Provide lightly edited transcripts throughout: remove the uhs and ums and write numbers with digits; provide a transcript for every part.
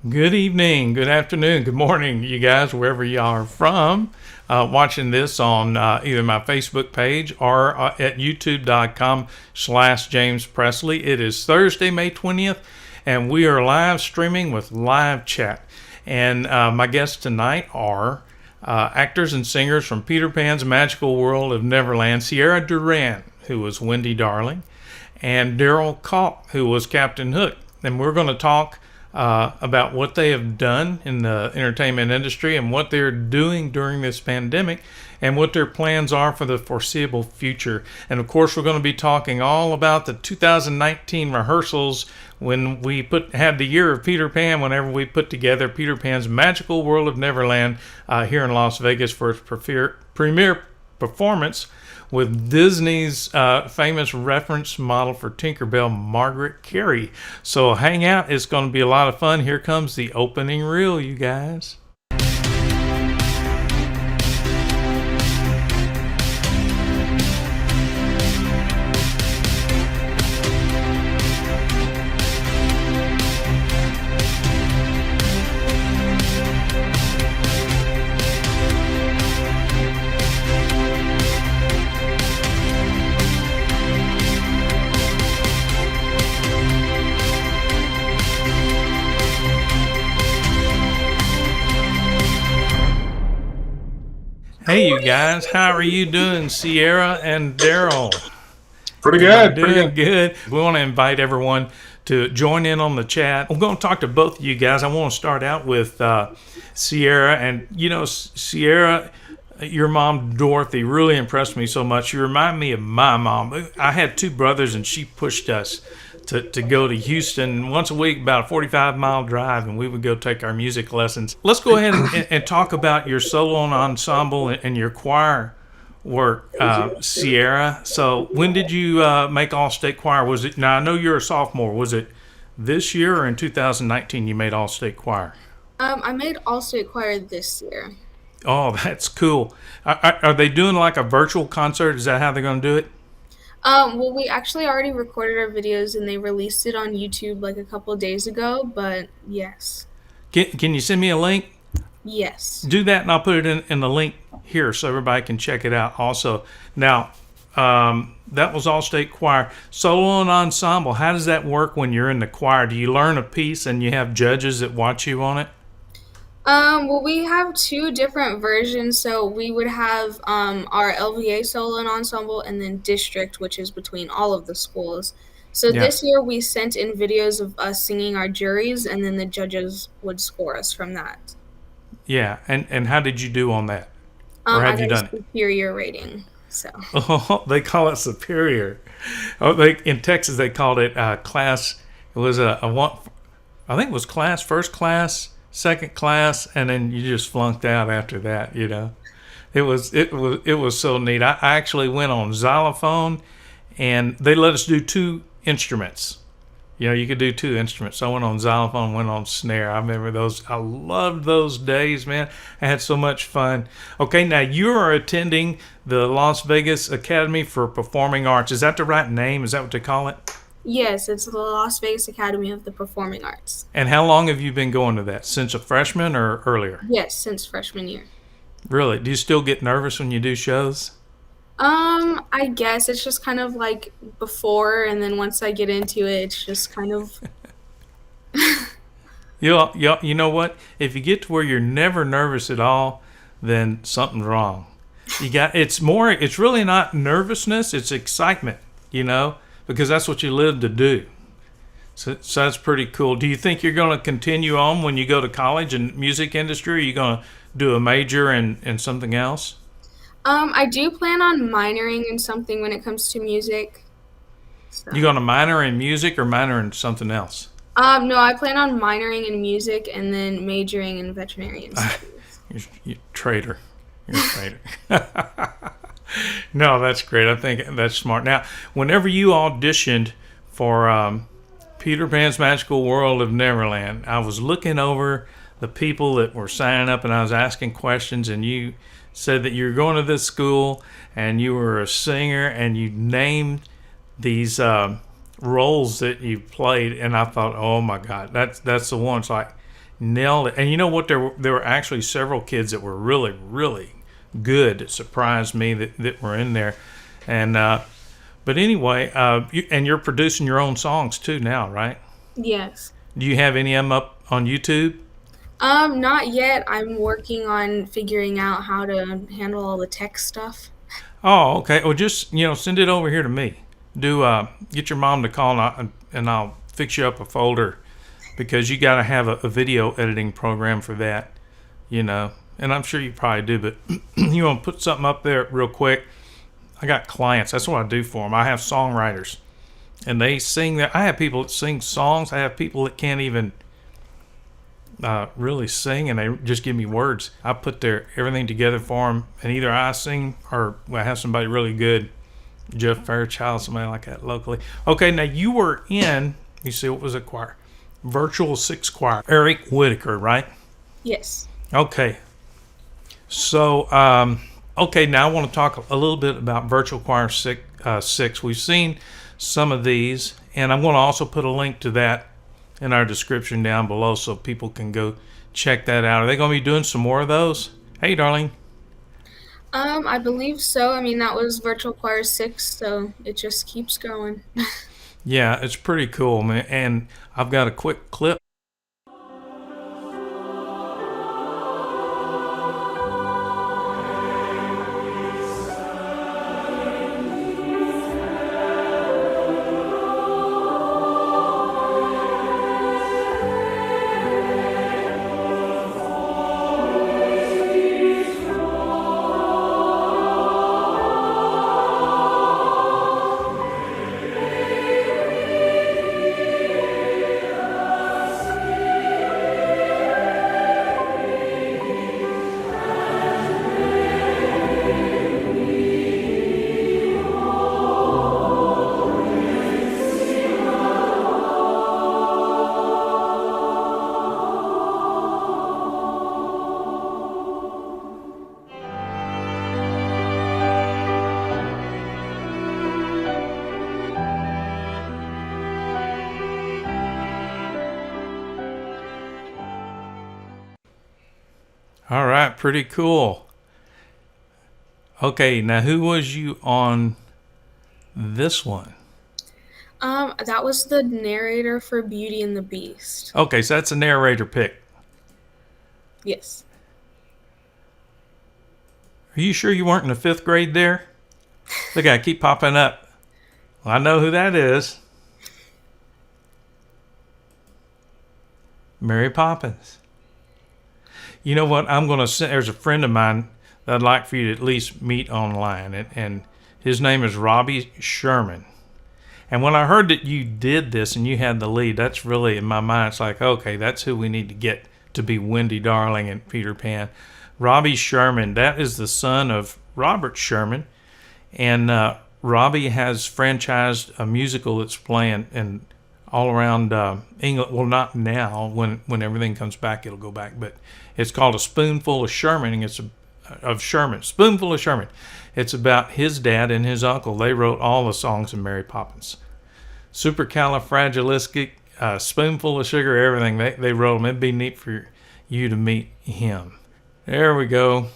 Good evening, good afternoon, good morning, you guys, wherever you are from. Watching this on either my Facebook page or at youtube.com/James Presley. It is Thursday, May 20th, and we are live streaming with live chat. And my guests tonight are actors and singers from Peter Pan's Magical World of Neverland, Sierra Duran, who was Wendy Darling, and Darrell Calk, who was Captain Hook. And we're going to talk about what they have done in the entertainment industry and what they're doing during this pandemic and what their plans are for the foreseeable future. And of course, we're going to be talking all about the 2019 rehearsals when we had the year of Peter Pan, whenever we put together Peter Pan's Magical World of Neverland here in Las Vegas for its premiere performance with Disney's famous reference model for Tinkerbell, Margaret Carey. So hang out. It's going to be a lot of fun. Here comes the opening reel, you guys. Hey, you guys, how are you doing, Sierra and Darrell? Pretty good. Doing good. We want to invite everyone to join in on the chat. I'm going to talk to both of you guys. I want to start out with Sierra. And, you know, Sierra, your mom, Dorothy, really impressed me so much. You remind me of my mom. I had two brothers, and she pushed us to go to Houston once a week, about a 45-mile drive, and we would go take our music lessons. Let's go ahead and talk about your solo and ensemble and your choir work, Sierra. So when did you make All-State Choir? Was it, now I know you're a sophomore, was it this year or in 2019 you made All-State Choir? I made All-State Choir this year. Oh, that's cool. Are they doing like a virtual concert? Is that how they're going to do it? Well, we actually already recorded our videos and they released it on YouTube like a couple of days ago, but yes. Can you send me a link? Yes. Do that and I'll put it in the link here so everybody can check it out also. Now, that was All-State Choir. Solo and ensemble, how does that work when you're in the choir? Do you learn a piece and you have judges that watch you on it? Well, we have two different versions. So we would have our LVA solo and ensemble and then district, which is between all of the schools. So This year we sent in videos of us singing our juries, and then the judges would score us from that. Yeah, and how did you do on that? Or have I you got done a superior rating. So. Oh, they call it superior. Oh, in Texas they called it class. It was I think it was class, first class, second class, and then you just flunked out after that. You know, it was so neat. I actually went on xylophone, and they let us do two instruments. You know, you could do two instruments. So I went on xylophone, went on snare. I remember those. I loved those days, man. I had so much fun. Okay, now you are attending the Las Vegas Academy for Performing Arts. Is that the right name? Is that what they call it? Yes, it's the Las Vegas Academy of the Performing Arts. And how long have you been going to that? Since a freshman or earlier? Yes, since freshman year. Really? Do you still get nervous when you do shows? I guess it's just kind of like before, and then once I get into it, it's just kind of. You know what? If you get to where you're never nervous at all, then something's wrong. It's really not nervousness, it's excitement, you know, because that's what you live to do. So that's pretty cool. Do you think you're going to continue on when you go to college in music industry? Or are you going to do a major in something else? I do plan on minoring in something when it comes to music. So. You going to minor in music or minor in something else? No, I plan on minoring in music and then majoring in veterinarian studies. You're a traitor. You're a traitor. No, that's great. I think that's smart. Now, whenever you auditioned for Peter Pan's Magical World of Neverland, I was looking over the people that were signing up and I was asking questions, and you said that you're going to this school and you were a singer and you named these roles that you played, and I thought, oh my God, that's the one. It's like, nailed it. And you know what? There were actually several kids that were really, really good. It surprised me that were in there. And but anyway, and you're producing your own songs too now, right? Yes. Do you have any of them up on YouTube? Not yet. I'm working on figuring out how to handle all the tech stuff. Oh, okay. Well, just send it over here to me. Do get your mom to call and I'll fix you up a folder because you got to have a video editing program for that. And I'm sure you probably do, but you want to put something up there real quick. I got clients. That's what I do for them. I have songwriters, and they sing that. I have people that sing songs. I have people that can't even really sing, and they just give me words. I put everything together for them, and either I sing or I have somebody really good, Jeff Fairchild, somebody like that locally. Okay, now you were in. You see, what was a choir? Virtual Six Choir. Eric Whitaker, right? Yes. Okay. So, okay, now I want to talk a little bit about Virtual Choir 6. We've seen some of these, and I'm going to also put a link to that in our description down below so people can go check that out. Are they going to be doing some more of those? Hey, darling. I believe so. I mean, that was Virtual Choir 6, so it just keeps going. Yeah, it's pretty cool, man. And I've got a quick clip. All right, pretty cool. Okay, now who was you on this one? That was the narrator for Beauty and the Beast. Okay, so that's a narrator pick. Yes. Are you sure you weren't in the 5th grade there? Look, I keep popping up. Well, I know who that is. Mary Poppins. You know what? I'm going to send. There's a friend of mine that I'd like for you to at least meet online, and his name is Robbie Sherman. And when I heard that you did this and you had the lead, that's really, in my mind, it's like, okay, that's who we need to get to be Wendy Darling and Peter Pan. Robbie Sherman, that is the son of Robert Sherman, and Robbie has franchised a musical that's playing in all around England. Well, not now. When everything comes back, it'll go back. But it's called A Spoonful of Sherman, and it's Spoonful of Sherman. It's about his dad and his uncle. They wrote all the songs in Mary Poppins. Supercalifragilistic, Spoonful of Sugar, everything. They wrote them. It'd be neat for you to meet him. There we go.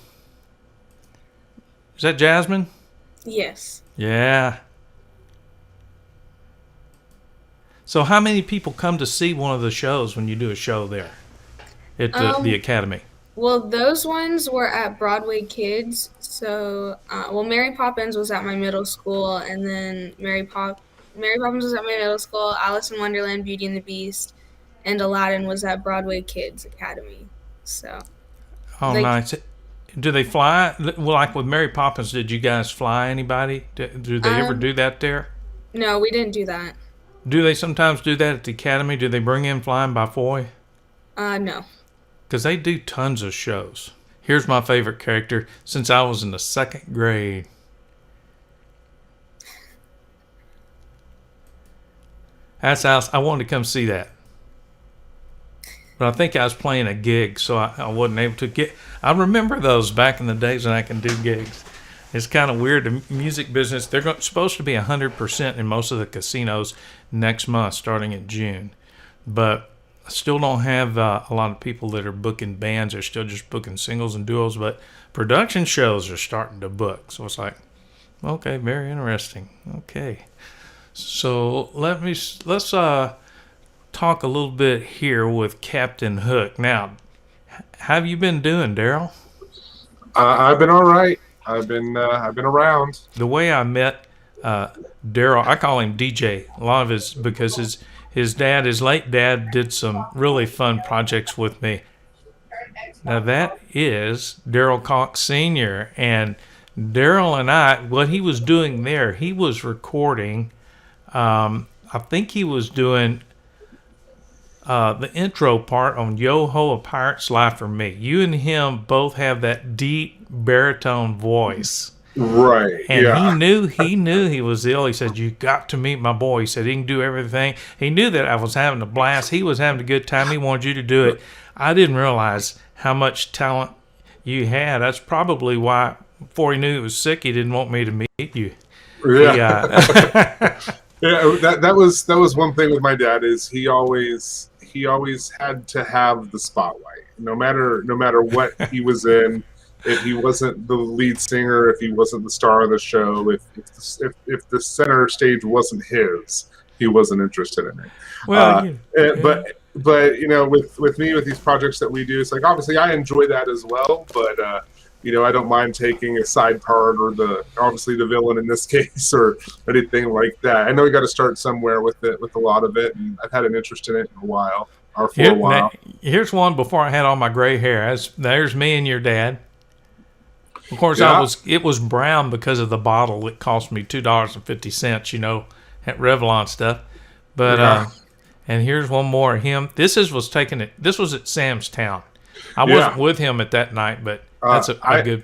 Is that Jasmine? Yes. Yeah. So how many people come to see one of the shows when you do a show there at the Academy? Well, those ones were at Broadway Kids. So, Mary Poppins was at my middle school, and then Mary Poppins was at my middle school, Alice in Wonderland, Beauty and the Beast, and Aladdin was at Broadway Kids Academy. So. Oh, nice. Do they fly? Well, like with Mary Poppins, did you guys fly anybody? Do they ever do that there? No, we didn't do that. Do they sometimes do that at the Academy? Do they bring in Flying by Foy? No. Because they do tons of shows. Here's my favorite character since I was in the 2nd grade. That's Alice. I wanted to come see that. But I think I was playing a gig, so I wasn't able to get... I remember those back in the days when I can do gigs. It's kind of weird. The music business, they're supposed to be 100% in most of the casinos next month, starting in June. But I still don't have a lot of people that are booking bands. They're still just booking singles and duos, but production shows are starting to book. So it's like, okay, very interesting. Okay, so let's talk a little bit here with Captain Hook. Now, how have you been doing, Darrell? I've been all right. I've been around. The way I met Darrell, I call him DJ. A lot of his because his dad, his late dad, did some really fun projects with me. Now that is Darrell Calk Sr. And Darrell and I, what he was doing there, he was recording. I think he was doing the intro part on Yo Ho, A Pirate's Life for Me. You and him both have that deep baritone voice. Right. And yeah. he knew he was ill. He said, "You got to meet my boy." He said he can do everything. He knew that I was having a blast. He was having a good time. He wanted you to do it. I didn't realize how much talent you had. That's probably why, before he knew he was sick, he didn't want me to meet you. Yeah. Yeah, that was one thing with my dad is he always had to have the spotlight. No matter what he was in, if he wasn't the lead singer, if he wasn't the star of the show, if the center stage wasn't his, he wasn't interested in it. Well, but with me with these projects that we do, it's like obviously I enjoy that as well, but I don't mind taking a side part or obviously the villain in this case or anything like that. I know we got to start somewhere with a lot of it, and I've had an interest in it in a while or for a while. Here's one before I had all my gray hair. There's me and your dad. Of course, Yeah. It was brown because of the bottle. It cost me $2.50, at Revlon stuff. But Yeah. and here's one more of him. This was at Sam's Town. I wasn't with him at that night, but that's a good.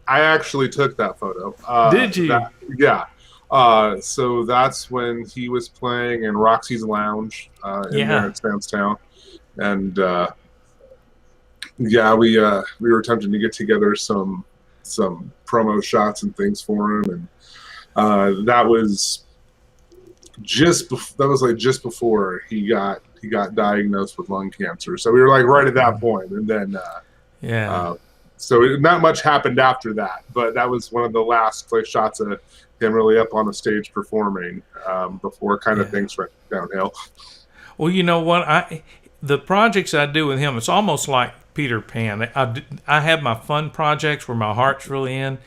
I actually took that photo. Did you? Yeah. So that's when he was playing in Roxy's Lounge in there at Sam's Town, and we were attempting to get together some promo shots and things for him, and that was just before he got diagnosed with lung cancer. So we were like right at that point, and then so not much happened after that, but that was one of the last shots of him really up on the stage performing before kind of things went downhill. Well, you know what? The projects I do with him, it's almost like Peter Pan. I have my fun projects where my heart's really in,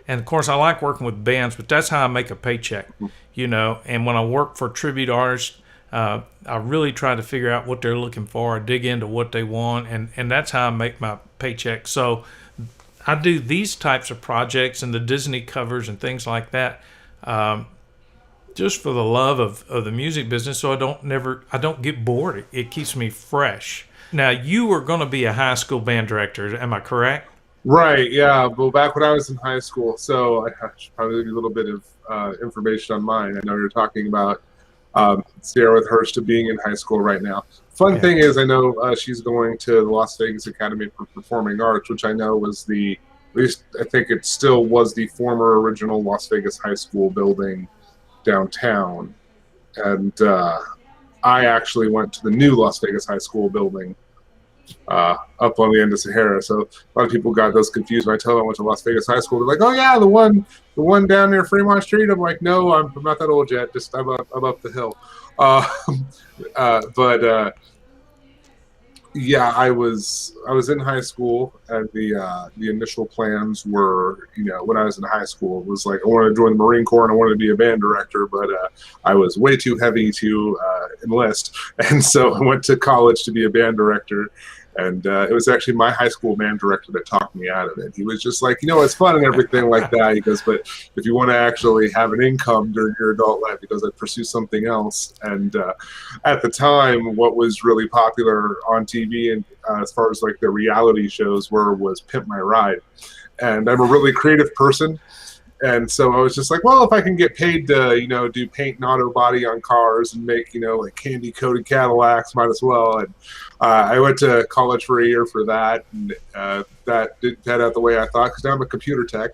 and of course I like working with bands, but that's how I make a paycheck, And when I work for tribute artists, I really try to figure out what they're looking for, dig into what they want, and that's how I make my paycheck. So I do these types of projects and the Disney covers and things like that, just for the love of the music business. So I don't get bored. It keeps me fresh. Now, you were going to be a high school band director. Am I correct? Right. Yeah. Well, back when I was in high school, so I should probably give you a little bit of information on mine. I know you're talking about Sierra with Hurst being in high school right now. Fun thing is, I know she's going to the Las Vegas Academy for Performing Arts, which I know was at least I think it still was the former original Las Vegas High School building downtown. And I actually went to the new Las Vegas High School building up on the end of Sahara. So a lot of people got those confused when I tell them I went to Las Vegas High School. They're like, "Oh yeah, the one down near Fremont Street." I'm like, "No, I'm not that old yet. Just I'm up the hill." Yeah, I was in high school, and the initial plans were, when I was in high school, it was like I wanted to join the Marine Corps and I wanted to be a band director, but I was way too heavy to enlist, and so I went to college to be a band director. And it was actually my high school band director that talked me out of it. He was just like, it's fun and everything like that. He goes, but if you want to actually have an income during your adult life, he goes, I'd pursue something else. And at the time, what was really popular on TV and as far as like the reality shows was Pimp My Ride. And I'm a really creative person. And so I was just like, well, if I can get paid to, do paint and auto body on cars and make, like candy coated Cadillacs, might as well. And I went to college for a year for that. And that didn't pan out the way I thought because now I'm a computer tech.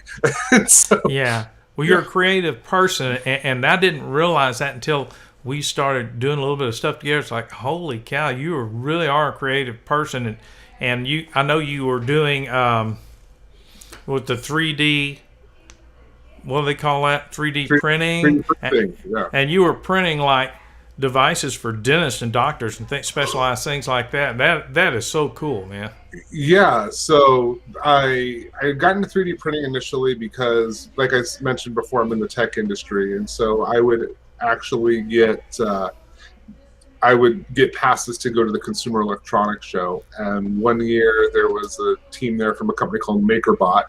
So, yeah. Well, you're a creative person. And I didn't realize that until we started doing a little bit of stuff together. It's like, holy cow, you really are a creative person, and I know you were doing with the 3D, what do they call that? 3D printing, 3D printing, yeah. and you were printing like devices for dentists and doctors and specialized things like that. That is so cool, man. Yeah, so I got into 3D printing initially because, like I mentioned before, I'm in the tech industry, and so I would actually get passes to go to the Consumer Electronics Show. And one year there was a team there from a company called MakerBot,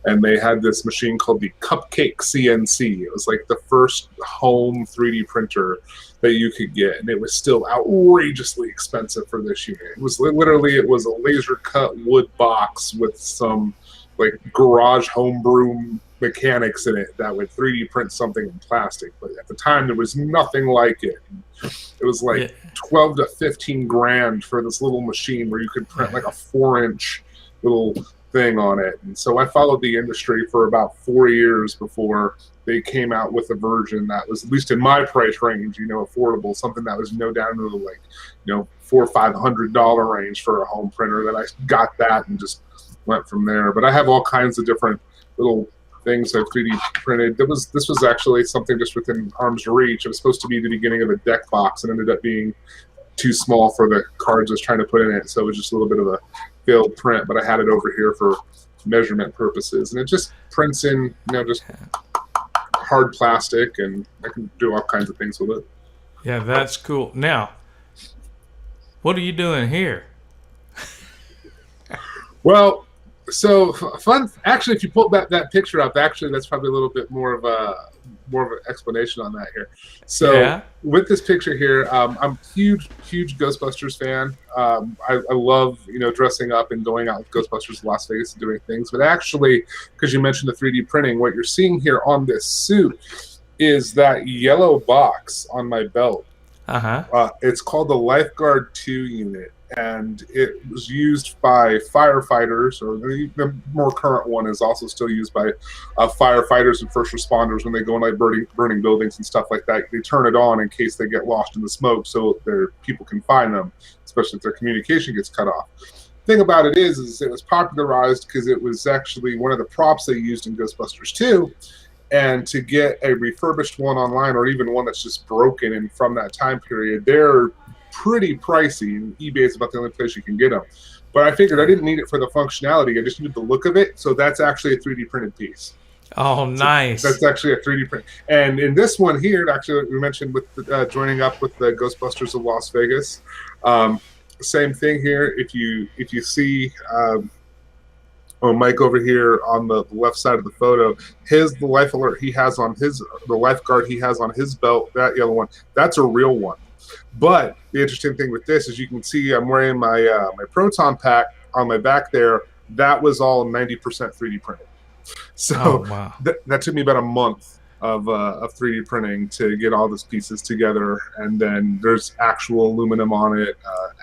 and they had this machine called the Cupcake CNC. It was like the first home 3D printer that you could get, and it was still outrageously expensive for this unit. It was literally, it was a laser cut wood box with some like garage homebrew mechanics in it that would 3D print something in plastic. But at the time, there was nothing like it. It was like 12 to 15 grand for this little machine where you could print like a 4-inch little thing on it. And so I followed the industry for about 4 years before they came out with a version that was, at least in my price range, affordable, something that was down to like, $400 or $500 range for a home printer. That I got that and just went from there. But I have all kinds of different little things I've 3D printed. This was actually something just within arm's reach. It was supposed to be the beginning of a deck box and ended up being too small for the cards I was trying to put in it. So it was just a little bit of a failed print, but I had it over here for measurement purposes. And it just prints in, just hard plastic, and I can do all kinds of things with it. Yeah, that's cool. Now, what are you doing here? Well, so fun. Actually, if you pull that picture up, actually, that's probably a little bit more of an explanation on that here. So with this picture here, I'm a huge Ghostbusters fan. I love dressing up and going out with Ghostbusters in Las Vegas and doing things. But actually, because you mentioned the 3D printing, what you're seeing here on this suit is that yellow box on my belt. It's called the Lifeguard 2 unit. And it was used by firefighters, or the more current one is also still used by firefighters and first responders when they go in like burning buildings and stuff like that. They turn it on in case they get lost in the smoke so their people can find them, especially if their communication gets cut off. The thing about it is it was popularized because it was actually one of the props they used in Ghostbusters 2. And to get a refurbished one online, or even one that's just broken and from that time period, they're pretty pricey, and eBay is about the only place you can get them. But I figured I didn't need it for the functionality. I just needed the look of it. So that's actually a 3D printed piece. Oh, nice. So that's actually a 3D print. And in this one here, actually, we mentioned with joining up with the Ghostbusters of Las Vegas. Same thing here. If you see Mike over here on the left side of the photo, the life alert he has on the lifeguard he has on his belt, that yellow one, that's a real one. But the interesting thing with this is you can see I'm wearing my my proton pack on my back there. That was all 90% 3D printed. So that took me about a month of 3D printing to get all these pieces together. And then there's actual aluminum on it,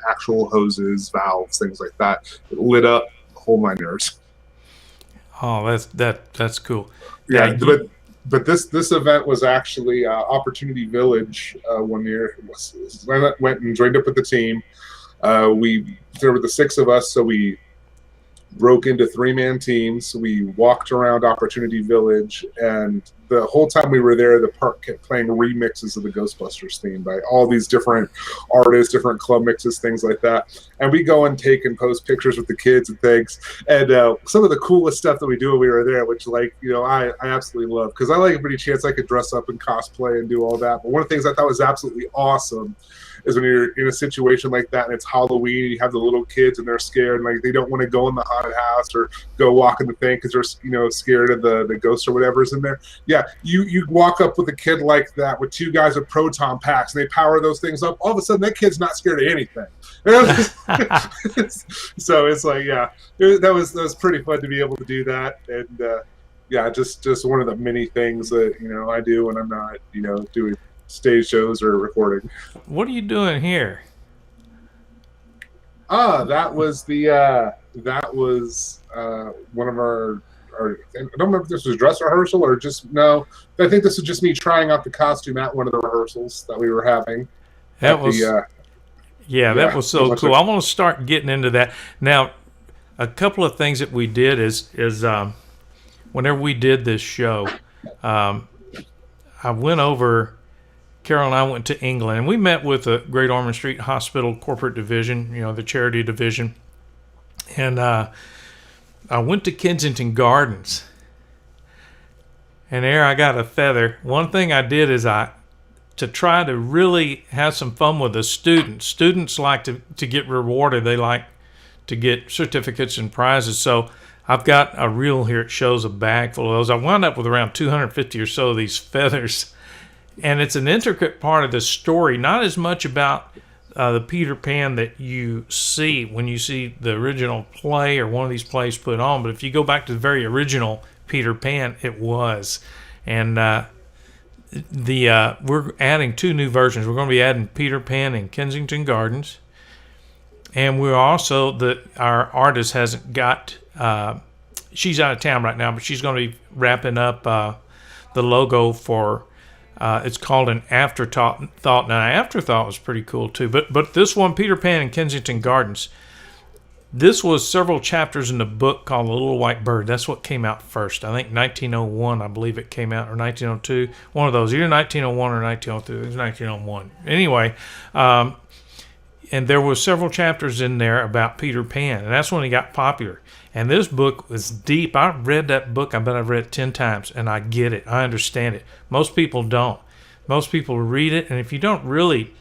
actual hoses, valves, things like that. It lit up, the whole 9 yards. Oh, that's cool. Yeah, but this event was actually Opportunity Village one year. I went and joined up with the team. There were the 6 of us, so we broke into 3-man teams. We walked around Opportunity Village, and the whole time we were there, the park kept playing remixes of the Ghostbusters theme by all these different artists, different club mixes, things like that. And we go and take and post pictures with the kids and things. And some of the coolest stuff that we do when we were there, which I absolutely love, because I like every chance I could dress up and cosplay and do all that. But one of the things I thought was absolutely awesome is when you're in a situation like that and it's Halloween and you have the little kids and they're scared and like they don't want to go in the haunted house or go walk in the thing because they're scared of the ghost or whatever's in there. Yeah, you walk up with a kid like that with 2 guys with proton packs and they power those things up. All of a sudden that kid's not scared of anything. So it's like, that was pretty fun to be able to do that. And just one of the many things that I do when I'm not doing stage shows or recording. What are you doing here? That was one of our or I don't remember if this was dress rehearsal or just no. I think this was just me trying out the costume at one of the rehearsals that we were having. That was that was so cool. I want to start getting into that now. A couple of things that we did is whenever we did this show, I went over. Carol and I went to England, and we met with the Great Ormond Street Hospital Corporate Division, the charity division. And I went to Kensington Gardens, and there I got a feather. One thing I did is to try to really have some fun with the students. Students like to get rewarded. They like to get certificates and prizes. So I've got a reel here. It shows a bag full of those. I wound up with around 250 or so of these feathers. And it's an intricate part of the story, not as much about the Peter Pan that you see when you see the original play or one of these plays put on, but if you go back to the very original Peter Pan, it was. And we're adding 2 new versions. We're going to be adding Peter Pan in Kensington Gardens, and we're also our artist hasn't got. She's out of town right now, but she's going to be wrapping up the logo for. It's called an Afterthought. Now, Afterthought was pretty cool too. But this one, Peter Pan in Kensington Gardens, this was several chapters in the book called The Little White Bird. That's what came out first. I think 1901, I believe it came out, or 1902. One of those, either 1901 or 1902. It was 1901. Anyway, and there were several chapters in there about Peter Pan, and that's when he got popular. And this book was deep. I read that book. I bet I've read it 10 times, and I get it. I understand it. Most people don't. Most people read it, and if you don't really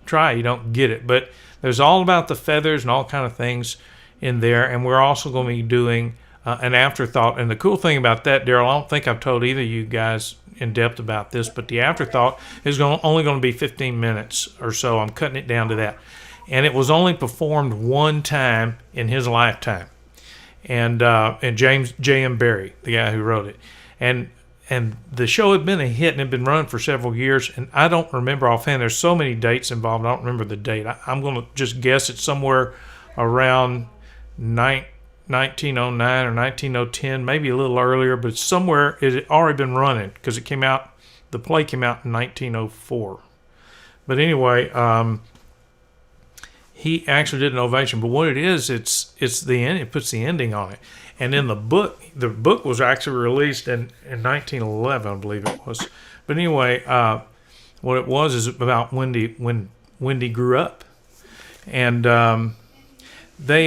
try, you don't get it. But there's all about the feathers and all kind of things in there, and we're also going to be doing an Afterthought. And the cool thing about that, Darrell, I don't think I've told either of you guys in depth about this, but the Afterthought is only going to be 15 minutes or so. I'm cutting it down to that. And it was only performed one time in his lifetime. And James J.M. Barrie, the guy who wrote it, and the show had been a hit and had been running for several years. And I don't remember offhand. There's so many dates involved. I don't remember the date. I'm going to just guess it's somewhere around 1909 or 1910, maybe a little earlier, but somewhere it had already been running because it came out. The play came out in 1904. But anyway. He actually did an ovation, but what it is, it's the end. It puts the ending on it, and in the book was actually released in 1911, I believe it was. But anyway, what it was is about when Wendy grew up, and they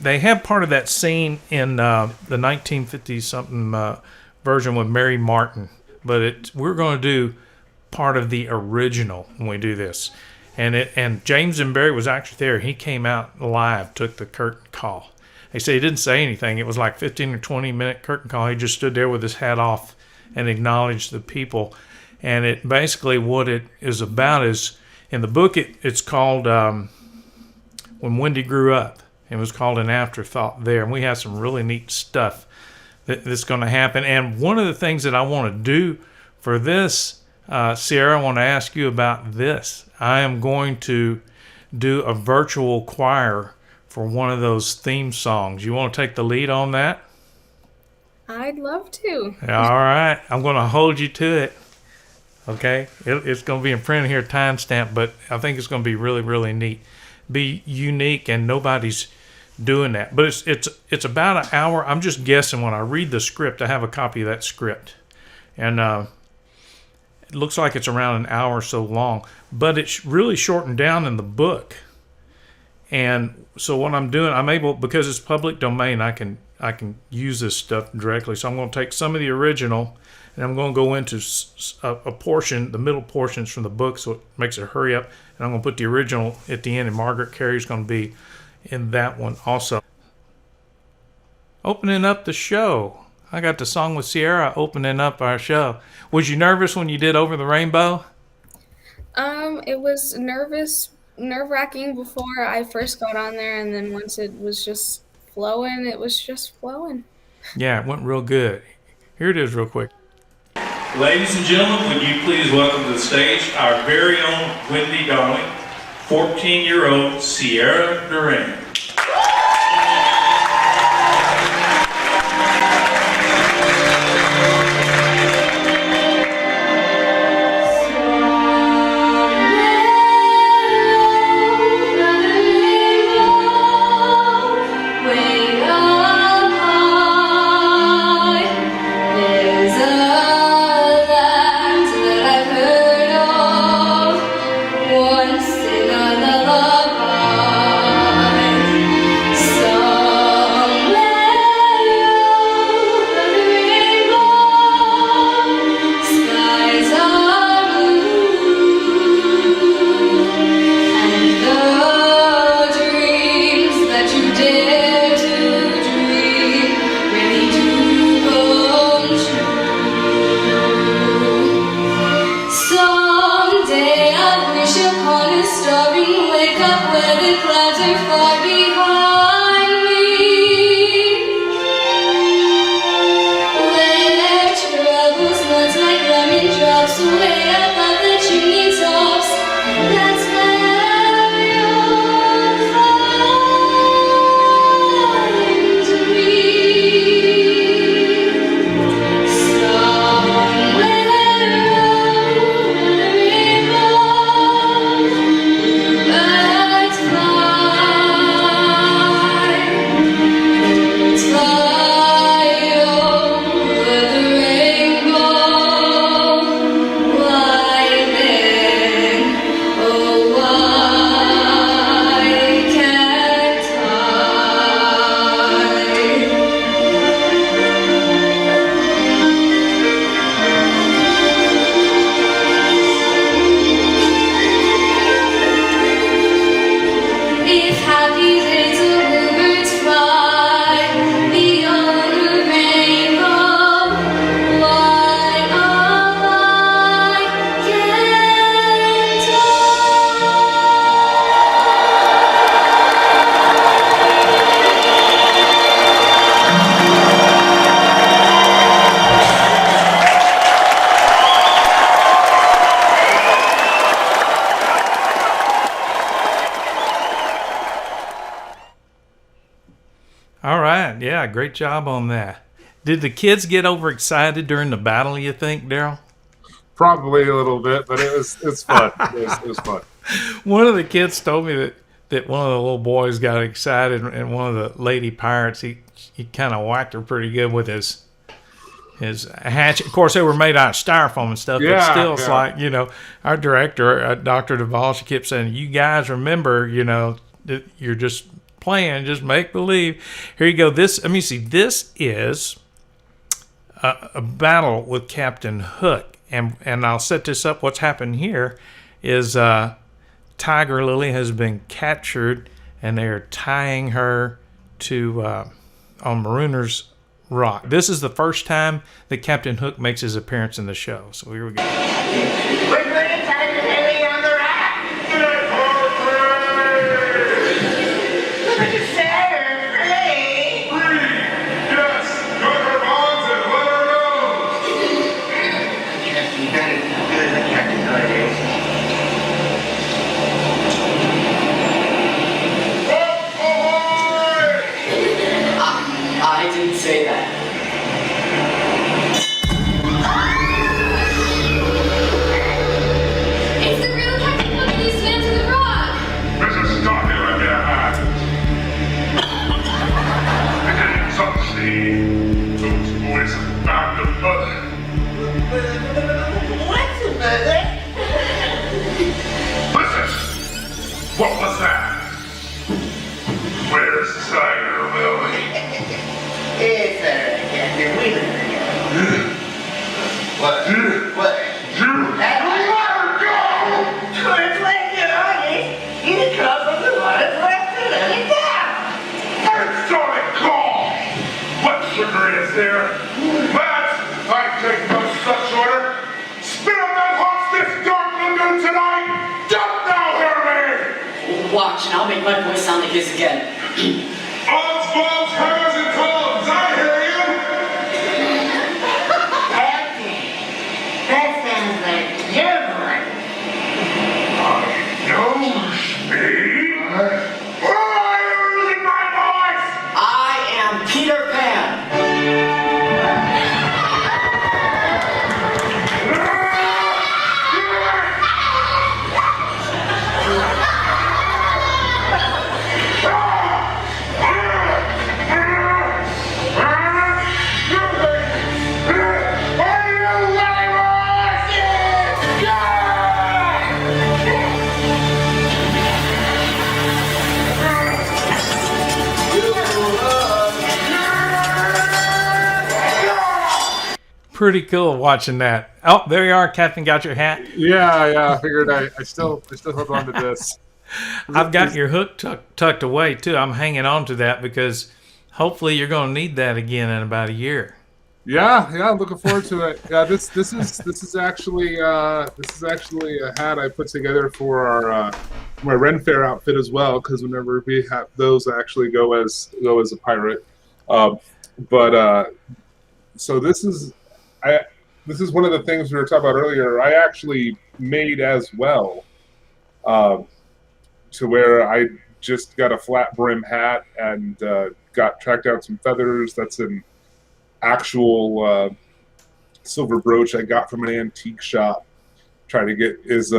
have part of that scene in the 1950 something version with Mary Martin, but we're going to do part of the original when we do this. And James and Barrie was actually there. He came out live, took the curtain call. They say he didn't say anything. It was like 15 or 20-minute curtain call. He just stood there with his hat off and acknowledged the people. And it basically what it is about is, in the book, it's called When Wendy Grew Up. It was called an Afterthought there. And we have some really neat stuff that's going to happen. And one of the things that I want to do for this, Sierra, I want to ask you about this. I am going to do a virtual choir for one of those theme songs. You want to take the lead on that? I'd love to. All right. I'm going to hold you to it. Okay? It's going to be in print here, timestamp, but I think it's going to be really, really neat. Be unique, and nobody's doing that. But it's about an hour. I'm just guessing when I read the script. I have a copy of that script. And it looks like it's around an hour or so long, but it's really shortened down in the book. And so what I'm doing, I'm able, because it's public domain, I can use this stuff directly. So I'm going to take some of the original, and I'm going to go into a portion, the middle portions from the book, so it makes it hurry up. And I'm going to put the original at the end, and Margaret Carey's going to be in that one also. Opening up the show. I got the song with Sierra opening up our show. Was you nervous when you did Over the Rainbow? It was nerve-wracking before I first got on there, and then once it was just flowing, it was just flowing. Yeah, it went real good. Here it is real quick. Ladies and gentlemen, would you please welcome to the stage our very own Wendy Darling, 14-year-old Sierra Duran. are far behind me. Their troubles melt like lemon drops way above the chimney tops. That's where you'll find me. Somewhere over the river, birds fly over the rainbow, lightning, oh why can't I? If happy little bluebirds fly beyond the rainbow, why, oh why can't All right. Yeah, great job on that. Did the kids get overexcited during the battle, you think, Darrell? Probably a little bit, but it's fun. It was fun. One of the kids told me that one of the little boys got excited, and one of the lady pirates, he kind of whacked her pretty good with his hatchet. Of course, they were made out of styrofoam and stuff, but still, it's like, our director, Dr. Duvall, she kept saying, you guys remember, that you're just playing, just make believe. Here you go. Let me see. This is a battle with Captain Hook, and I'll set this up. What's happened here is Tiger Lily has been captured, and they are tying her to on Marooner's Rock. This is the first time that Captain Hook makes his appearance in the show. So here we go. We're going to tie the lily on the rack. Look at Sarah, free. Yes, go to her bonds and let her go. Yes, you got it. Good, the captain nowadays. I didn't say that. It's the real Captain Hook and he swam to the rock. Mrs. Stockton, let me have that. Something. Those boys have found the mother. What's the mother? Listen! What was that? Where's Tiger Lily? It's alright, Captain. We let her go. What? What? You let her go! Towards Lake Georges, you come from the water's left to let it down. Sonic call! What trickery is there? Lads, I take no such order. Spin up that horse this dark lagoon tonight! Jump now, Herman! Watch, and I'll make my voice sound like his again. Odds, bobs, hammers, and tongs, I hear you! Captain, that sounds like your voice. No speed? Why are you losing my voice? I am Peter Pan. Pretty cool watching that. Oh, there you are, Captain. Got your hat. Yeah. I figured I still hold on to this. I've got your hook tucked away too. I'm hanging on to that because hopefully you're going to need that again in about a year. Yeah, I'm looking forward to it. Yeah, this is actually a hat I put together for my Ren Fair outfit as well, because whenever we have those, I actually go as a pirate. But so this is one of the things we were talking about earlier. I actually made as well, to where I just got a flat brim hat and tracked out some feathers. That's an actual silver brooch I got from an antique shop. Trying to get as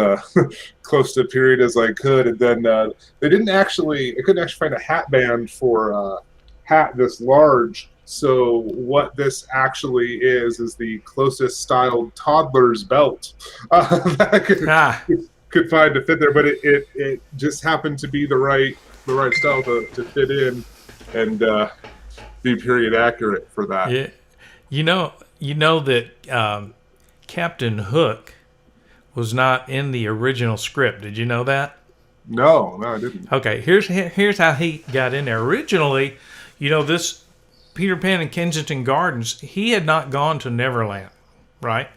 close to a period as I could, and then I couldn't actually find a hat band for a hat this large. So what this actually is the closest styled toddler's belt that I could find to fit there, but it just happened to be the right style to fit in and be period accurate for that. Yeah, you know that Captain Hook was not in the original script. Did you know that? No, I didn't. Okay, here's how he got in there. Originally, this Peter Pan in Kensington Gardens, he had not gone to Neverland, right?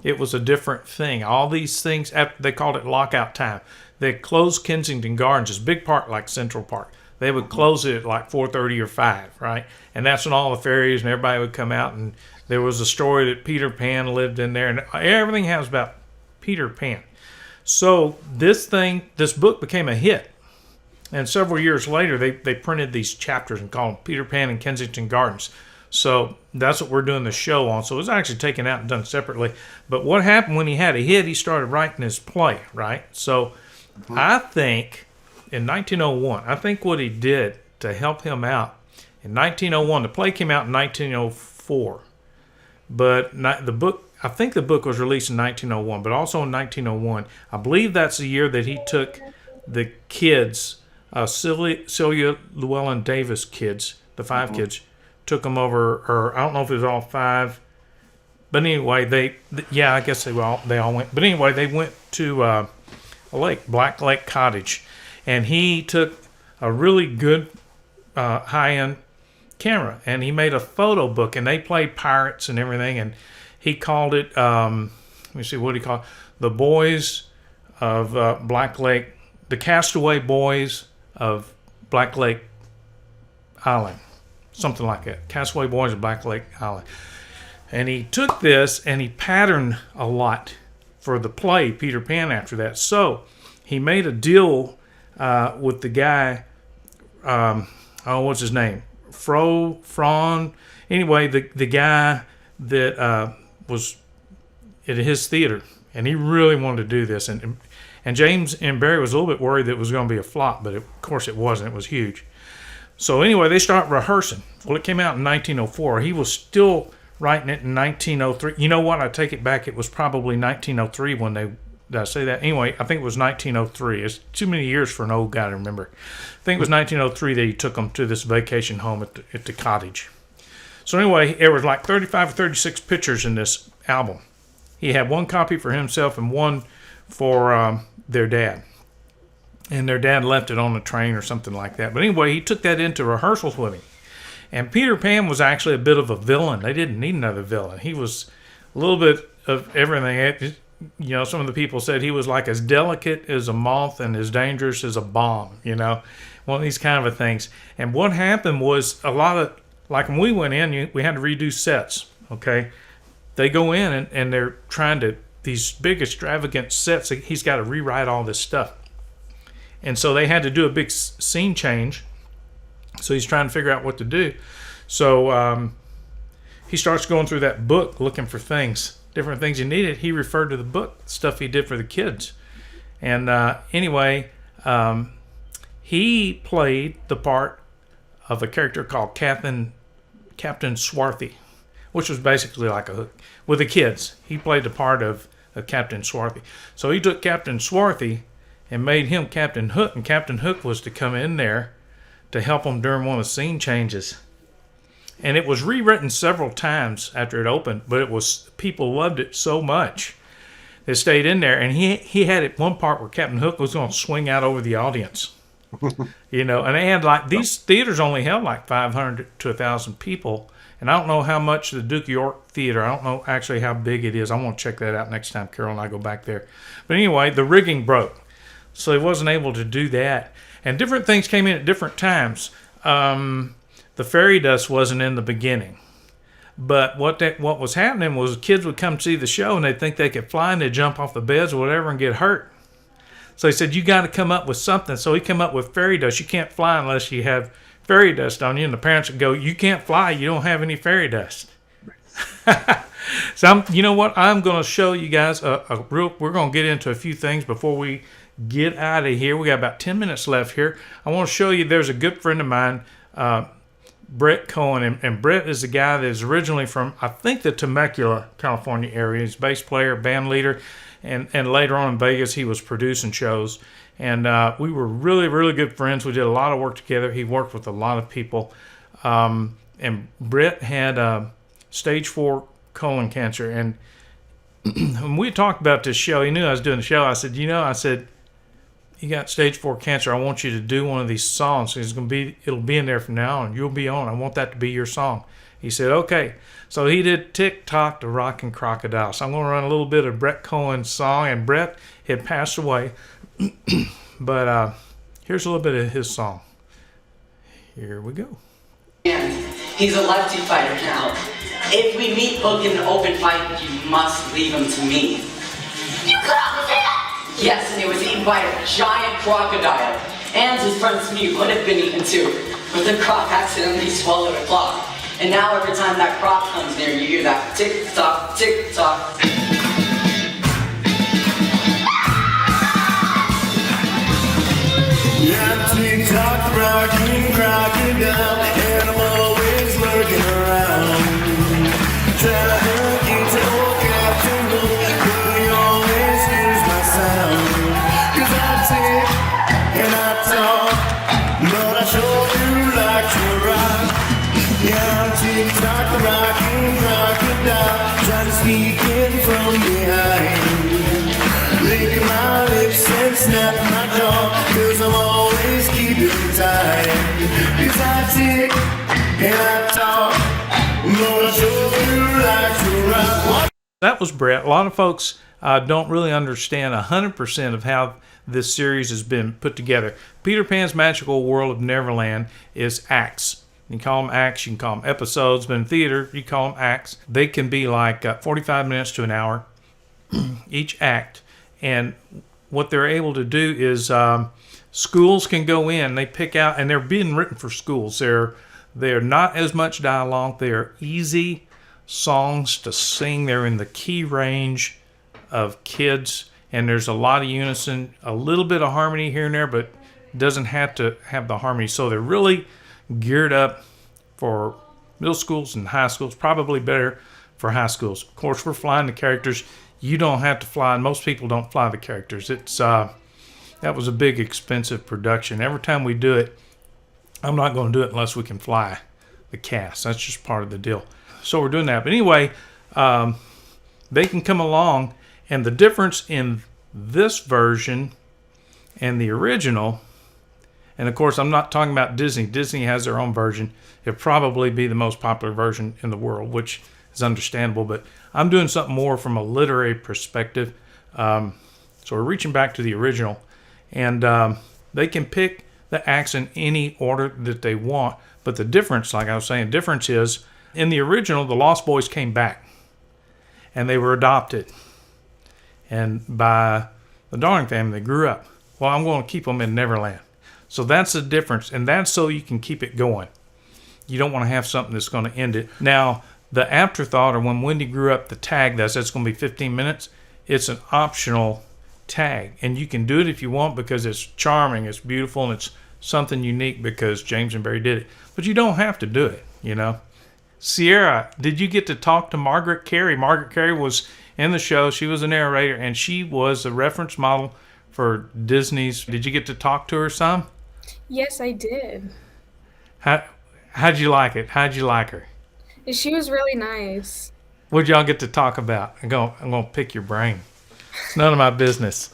It was a different thing. All these things, they called it lockout time. They closed Kensington Gardens, this big park like Central Park. They would close it at like 4:30 or 5, right? And that's when all the fairies and everybody would come out, and there was a story that Peter Pan lived in there, and everything has about Peter Pan. So this book became a hit, and several years later they printed these chapters and called them Peter Pan in Kensington Gardens. So that's what we're doing the show on. So it was actually taken out and done separately. But what happened when he had a hit, he started writing his play, right? So I think in 1901, I think what he did to help him out, in 1901, the play came out in 1904, but I think the book was released in 1901, but also in 1901. I believe that's the year that he took the kids, Celia Llewellyn Davis kids, the 5 kids, took them over, or I don't know if it was all 5, but anyway, I guess they all went. But anyway, they went to a lake, Black Lake Cottage, and he took a really good high-end camera, and he made a photo book, and they played pirates and everything, and he called it, let me see, what he called it? The Boys of Black Lake, the Castaway Boys of Black Lake Island, something like that. Castaway Boys of Black Lake Island. And he took this and he patterned a lot for the play Peter Pan after that. So he made a deal with the guy, what's his name? Fron. Anyway, the guy that was at his theater, and he really wanted to do this. And James and Barry was a little bit worried that it was going to be a flop, but of course it wasn't. It was huge. So anyway, they start rehearsing. Well, it came out in 1904. He was still writing it in 1903. You know what? I take it back. It was probably 1903 when they... Did I say that? Anyway, I think it was 1903. It's too many years for an old guy to remember. I think it was 1903 that he took them to this vacation home at the cottage. So anyway, there was like 35 or 36 pictures in this album. He had one copy for himself and one for their dad. And their dad left it on the train or something like that. But anyway, he took that into rehearsals with him. And Peter Pan was actually a bit of a villain. They didn't need another villain. He was a little bit of everything. Some of the people said he was like as delicate as a moth and as dangerous as a bomb, one of these kind of things. And what happened was a lot of, like when we went in, we had to redo sets, okay? They go in and they're trying to, these big extravagant sets, he's got to rewrite all this stuff. And so they had to do a big scene change. So he's trying to figure out what to do. So he starts going through that book looking for different things he needed. He referred to the book, stuff he did for the kids. And anyway, he played the part of a character called Captain Swarthy, which was basically like a hook. With the kids, he played the part of Captain Swarthy. So he took Captain Swarthy and made him Captain Hook, and Captain Hook was to come in there to help him during one of the scene changes. And it was rewritten several times after it opened, but people loved it so much they stayed in there. And he had it one part where Captain Hook was going to swing out over the audience. And they had these theaters only held like 500 to 1,000 people. And I don't know how much the Duke of York Theater, I don't know actually how big it is. I want to check that out next time Carol and I go back there. But anyway, the rigging broke. so he wasn't able to do that. And different things came in at different times. The fairy dust wasn't in the beginning. But what was happening was kids would come see the show and they'd think they could fly and they'd jump off the beds or whatever and get hurt. So he said, you got to come up with something. So he came up with fairy dust. You can't fly unless you have fairy dust on you. And the parents would go, you can't fly. You don't have any fairy dust. So you know what? I'm going to show you guys we're going to get into a few things before we get out of here. We got about 10 minutes left here. I want to show you, there's a good friend of mine, Brett Cohen, and Brett is the guy that is originally from, I think, the Temecula, California area. He's a bass player, band leader, and later on in Vegas he was producing shows. And we were really, really good friends. We did a lot of work together. He worked with a lot of people. And Brett had stage 4 colon cancer. And when we talked about this show, he knew I was doing the show. I said, you got stage 4 cancer. I want you to do one of these songs. It'll be in there from now on. You'll be on. I want that to be your song. He said, okay. So he did Tick Tock, the Rockin' Crocodile. So I'm going to run a little bit of Brett Cohen's song. And Brett had passed away. But here's a little bit of his song. Here we go. He's a lefty fighter now. If we meet Hook in an open fight, you must leave him to me. You could always say that! Yes, and he was eaten by a giant crocodile. And his friend's meat would have been eaten too. But the croc accidentally swallowed a clock. And now every time that croc comes near, you hear that tick-tock, tick-tock. Yeah, tick-tock, rockin' crocodile, and I'm always lurking around. Trying to hook you to look after me, but you always lose my sound. 'Cause I tick and I talk, but I sure do like to rock. Yeah, I'm tick-tock, rockin' crocodile, trying to sneak in from behind. Lick my lips and snap my jaw, 'cause I'm always keeping time. 'Cause I tick and I talk, but I sure do like to rock. That was Brett. A lot of folks don't really understand 100% of how this series has been put together. Peter Pan's Magical World of Neverland is acts. You can call them acts, you can call them episodes, but in theater, you call them acts. They can be like 45 minutes to an hour, each act. And what they're able to do is schools can go in, they pick out, and they're being written for schools. They're not as much dialogue. They're easy songs to sing. They're in the key range of kids, and there's a lot of unison, a little bit of harmony here and there, but doesn't have to have the harmony. So they're really geared up for middle schools and high schools, probably better for high schools. Of course, we're flying the characters. You don't have to fly, and most people don't fly the characters. It's that was a big, expensive production. Every time we do it, I'm not going to do it unless we can fly the cast. That's just part of the deal. So we're doing that. But anyway, they can come along, and the difference in this version and the original, and of course, I'm not talking about Disney. Disney has their own version. It'll probably be the most popular version in the world, which is understandable, but I'm doing something more from a literary perspective. So we're reaching back to the original, and they can pick the acts in any order that they want. But the difference, like I was saying, difference is in the original, the Lost Boys came back, and they were adopted, and by the Darling family, they grew up. Well, I'm going to keep them in Neverland. So that's the difference, and that's so you can keep it going. You don't want to have something that's going to end it. Now, the afterthought, or when Wendy grew up, the tag that's going to be 15 minutes. It's an optional tag, and you can do it if you want because it's charming, it's beautiful, and it's something unique because James and Barry did it. But you don't have to do it, you know. Sierra, did you get to talk to Margaret Carey? Margaret Carey was in the show. She was a narrator, and she was a reference model for Disney's. Did you get to talk to her some? Yes, I did. How'd you like it? How'd you like her? She was really nice. What'd y'all get to talk about? I'm gonna pick your brain. It's none of my business.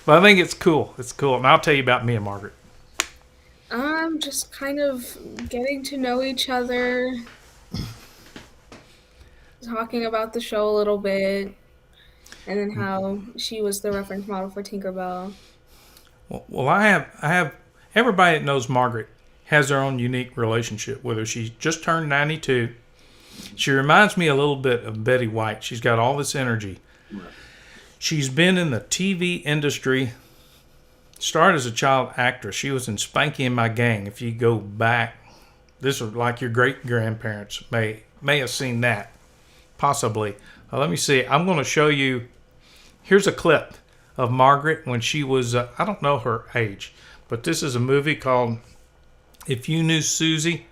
But I think it's cool. It's cool. And I'll tell you about me and Margaret. Just kind of getting to know each other, talking about the show a little bit, and then how she was the reference model for Tinkerbell. Well, I have everybody that knows Margaret has their own unique relationship with her. She just turned 92. She reminds me a little bit of Betty White. She's got all this energy. Right. She's been in the TV industry. Started as a child actress. She was in Spanky and My Gang. If you go back, this was like your great grandparents may have seen that, possibly. Let me see. I'm going to show you. Here's a clip of Margaret when she was, I don't know her age, but this is a movie called If You Knew Susie,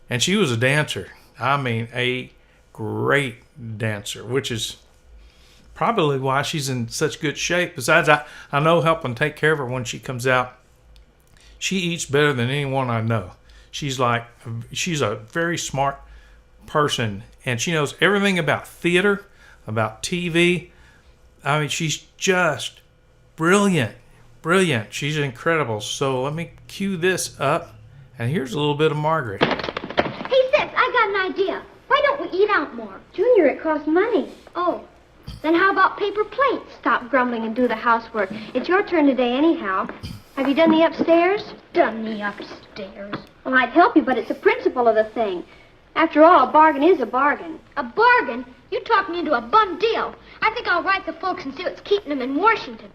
and she was a dancer. I mean, a great dancer, which is probably why she's in such good shape. Besides, I know helping take care of her when she comes out. She eats better than anyone I know. She's a very smart person, and she knows everything about theater, about TV. I mean, she's just brilliant. She's incredible. So let me cue this up, and here's a little bit of Margaret. Hey, Sis, I got an idea. Why don't we eat out more? Junior, it costs money. Oh, then how about paper plates? Stop grumbling and do the housework. It's your turn today anyhow. Have you done the upstairs? Done the upstairs? Well, I'd help you, but it's the principle of the thing. After all, a bargain is a bargain. A bargain? You talked me into a bum deal. I think I'll write the folks and see what's keeping them in Washington.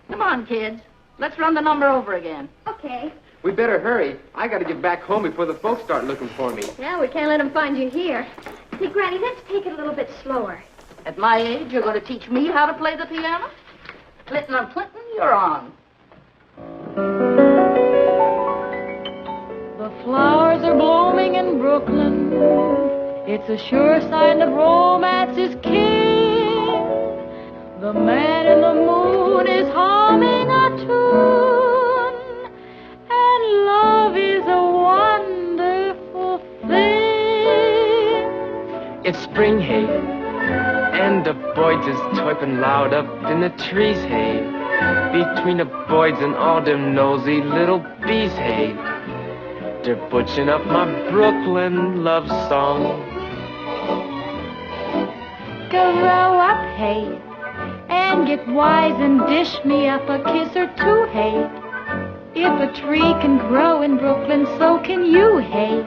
Come on, kids. Let's run the number over again. Okay. We better hurry. I gotta get back home before the folks start looking for me. Yeah, we can't let them find you here. Hey, Granny, let's take it a little bit slower. At my age, you're going to teach me how to play the piano? Clinton or Clinton, you're on. The flowers are blooming in Brooklyn. It's a sure sign of romance is king. The man in the moon is humming a tune, and love is a wonderful thing. It's spring, hey, and the boys is chirping loud up in the trees, hey. Between the boys and all them nosy little bees, hey. They're butching up my Brooklyn love song. Grow up, hey, and get wise and dish me up a kiss or two, hey. If a tree can grow in Brooklyn, so can you, hey.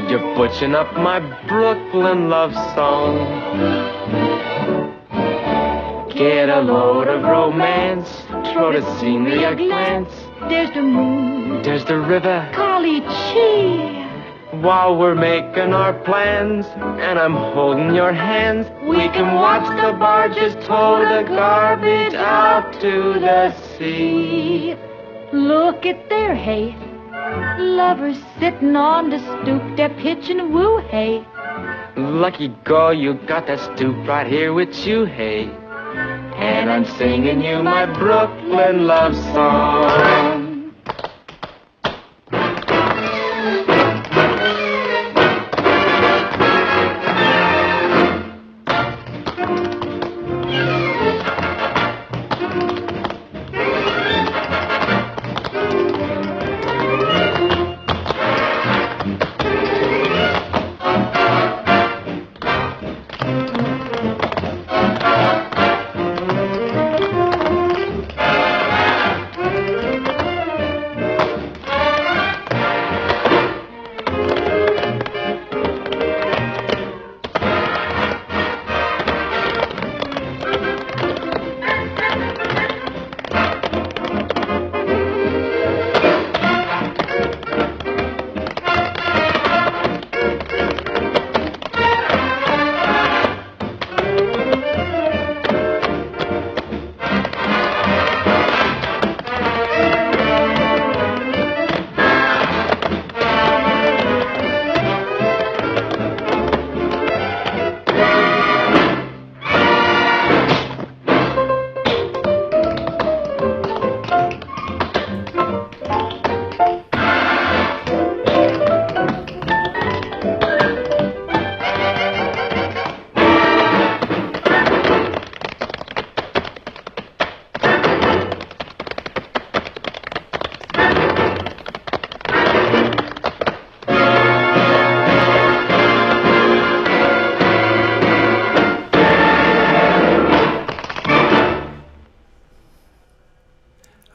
You're butching up my Brooklyn love song. Get a load of romance, throw the scenery a glance. There's the moon, there's the river, golly gee. While we're making our plans, and I'm holding your hands, we can watch the barges tow the garbage out to the sea. Look at there, hey, lovers sitting on the stoop, they're pitching woo, hey. Lucky girl, you got that stoop right here with you, hey. And I'm singing you my Brooklyn love song.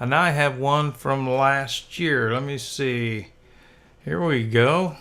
And I have one from last year. Let me see. Here we go.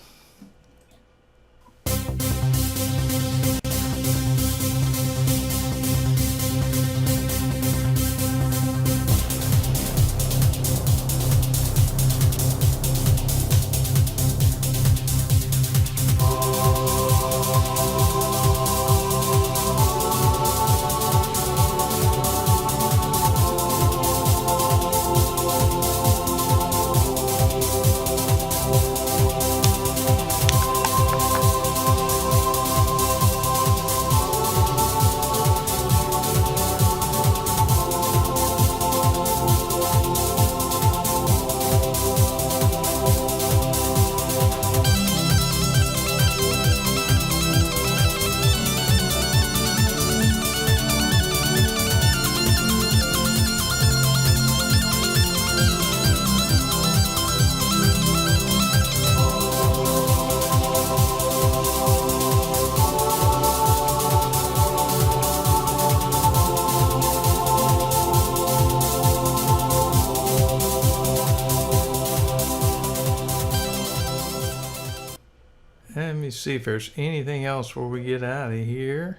Let me see if there's anything else before we get out of here.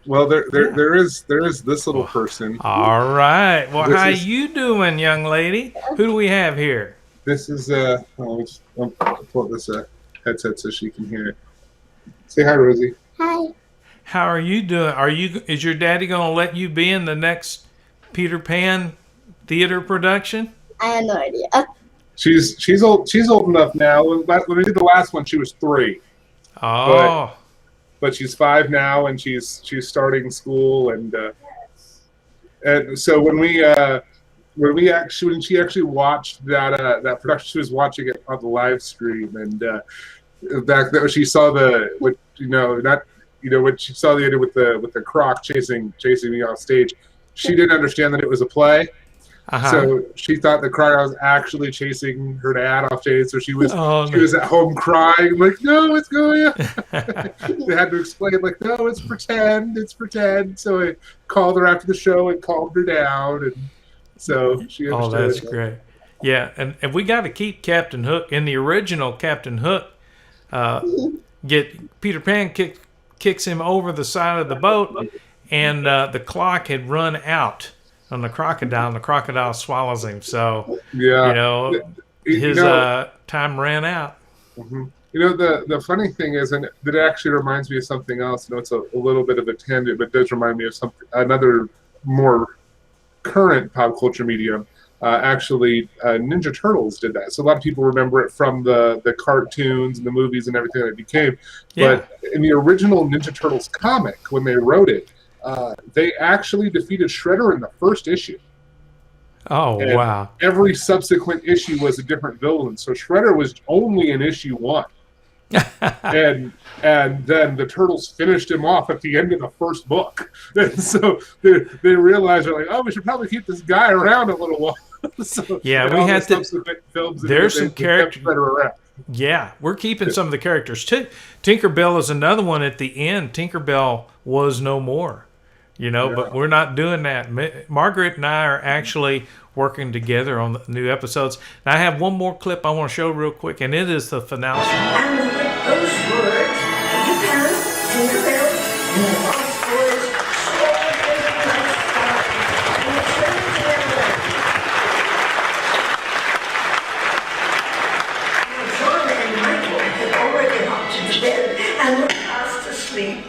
Well, there is this little person. All right. Well, This how is- you doing, young lady? Who do we have here? This is I'll pull up this headset so she can hear it. Say hi, Rosie. Hi. How are you doing? Is your daddy going to let you be in the next Peter Pan theater production? I have no idea. She's old enough now. When we did the last one, she was 3. Oh. But she's 5 now, and she's starting school, and so when she actually watched that production, she was watching it on the live stream, and back then she saw when she saw the idea with the croc chasing me off stage, she didn't understand that it was a play. So she thought the croc was actually chasing her dad off stage. So she was at home crying, like, no, it's going. They had to explain, like, no, it's pretend. So I called her after the show and calmed her down, and so she understood. Oh, that's great. Yeah, and we got to keep Captain Hook. In the original Captain Hook, Peter Pan kicks him over the side of the boat, and the clock had run out on the crocodile, and the crocodile swallows him. So, his time ran out. Mm-hmm. The funny thing is, and that actually reminds me of something else. It's a little bit of a tangent, but it does remind me of another more current pop culture medium. Actually, Ninja Turtles did that. So a lot of people remember it from the cartoons and the movies and everything that it became. Yeah. But in the original Ninja Turtles comic, when they wrote it, they actually defeated Shredder in the first issue. Oh, and wow. Every subsequent issue was a different villain. So Shredder was only in issue 1. and then the Turtles finished him off at the end of the first book. And so they realized, they're like, oh, we should probably keep this guy around a little while. So, yeah, we had to. Films there's some characters. around. Yeah, we're keeping some of the characters too. Tinkerbell is another one at the end. Tinkerbell was no more, but we're not doing that. Margaret and I are actually working together on the new episodes. And I have one more clip I want to show real quick, and it is the finale. And with those words, you can Tinkerbell and the lost boys John and Michael had already hopped into bed and were fast asleep.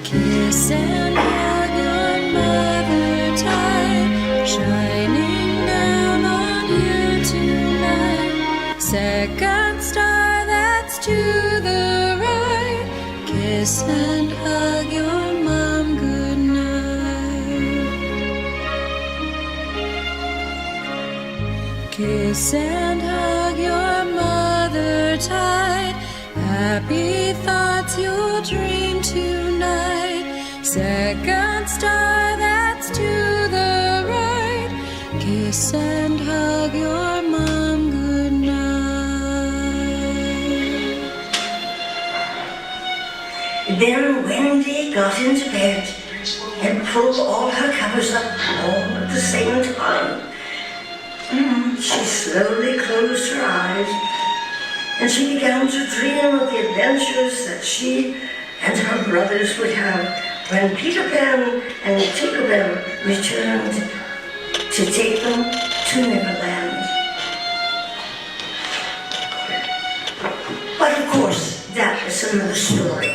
Kiss and hug your mother tight, shining down on you tonight. Second star that's to the right, kiss and hug your mom goodnight. Kiss and hug your mother tight, happy thoughts you'll dream tonight. Second star that's to the right, kiss and hug your mom goodnight. Then Wendy got into bed, and pull all her covers up all at the same time. She slowly closed her eyes, and she began to dream of the adventures that she and her brothers would have when Peter Pan and Tinkerbell returned to take them to Neverland. But of course, that is another story.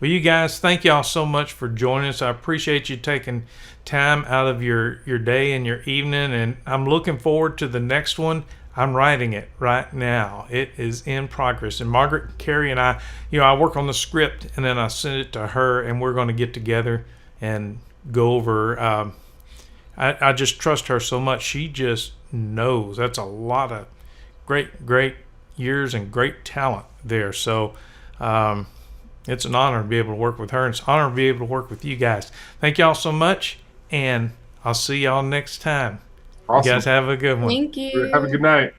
Well, you guys, thank y'all so much for joining us. I appreciate you taking time out of your day and your evening, and I'm looking forward to the next one. I'm writing it right now. It is in progress. And Margaret, Carrie, and I, I work on the script, and then I send it to her, and we're going to get together and go over. I just trust her so much. She just knows. That's a lot of great years and great talent there. So it's an honor to be able to work with her, and it's an honor to be able to work with you guys. Thank y'all so much, and I'll see y'all next time. Awesome. You guys have a good one. Thank you. Have a good night.